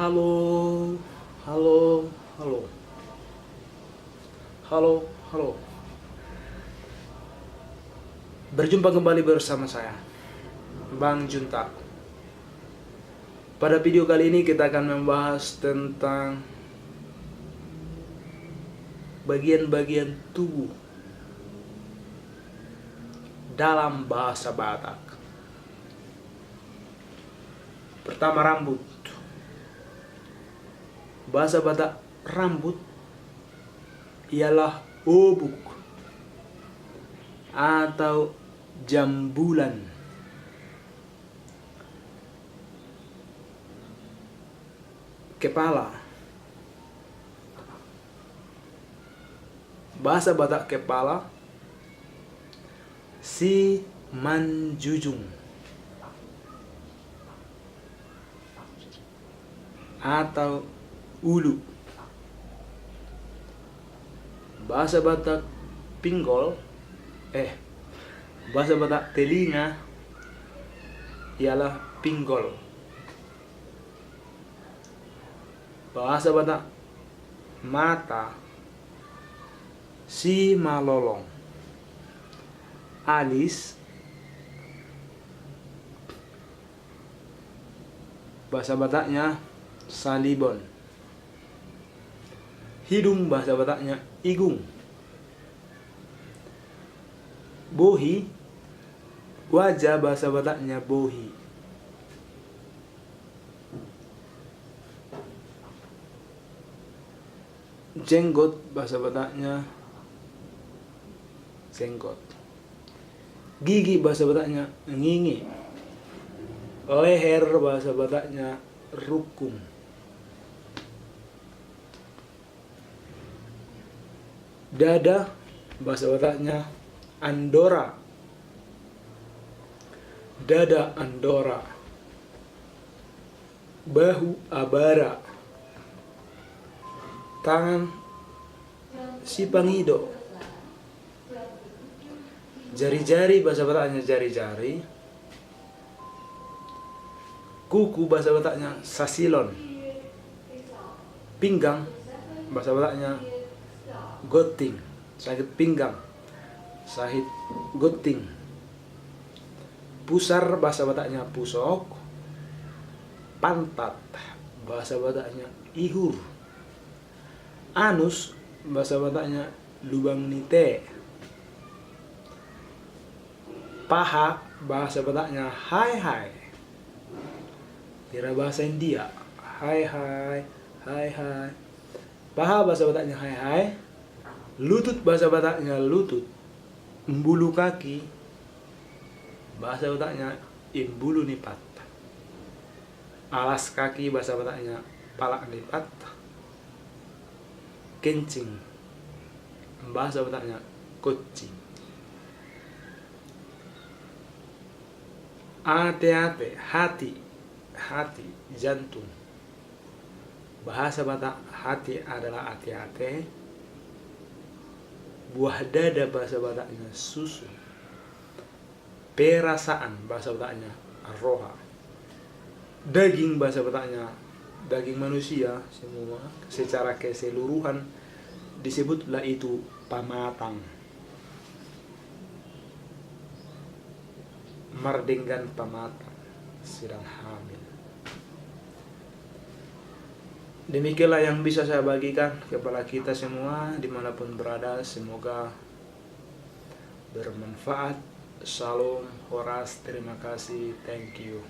Halo, halo, halo, halo, halo. Berjumpa kembali bersama saya, Bang Junta. Pada video kali ini kita akan membahas tentang bagian-bagian tubuh dalam bahasa Batak. Pertama, rambut. Bahasa Batak rambut ialah obuk atau jambulan. Kepala. Bahasa Batak kepala si manjujung atau ulu. Bahasa Batak pinggol bahasa Batak telinga ialah pinggol. Bahasa Batak mata si malolong. Alis bahasa Bataknya salibon. Hidung bahasa Bataknya igung. Bohi, wajah bahasa Bataknya bohi. Jenggot bahasa Bataknya jenggot. Gigi bahasa Bataknya ngingi. Leher bahasa Bataknya rukun. Dada bahasa Bataknya andora. Dada andora. Bahu abara. Tangan si pangido. Jari-jari bahasa Bataknya jari-jari. Kuku bahasa Bataknya sasilon. Pinggang bahasa Bataknya goting. Sakit pinggang, sakit goting. Pusar bahasa Bataknya pusok. Pantat bahasa Bataknya ihur. Anus bahasa Bataknya lubang nite. Paha bahasa Bataknya hai hai. Kira bahasa India hai hai hai hai. Paha bahasa Bataknya hai hai. Lutut bahasa Bataknya lutut. Embulu kaki bahasa Bataknya imbulu nipat. Alas kaki bahasa Bataknya palak nipat. Kencing bahasa Bataknya kucing. Ate-ate hati. Hati jantung. Bahasa Batak hati adalah ate-ate. Buah dada bahasa Bataknya susu. Perasaan bahasa Bataknya roha. Daging bahasa Bataknya daging manusia semua secara keseluruhan disebutlah itu pamatang. Merdenggan pamatang sedang hamil. Demikianlah yang bisa saya bagikan kepada kita semua dimanapun berada. Semoga bermanfaat. Shalom, Horas, terima kasih, thank you.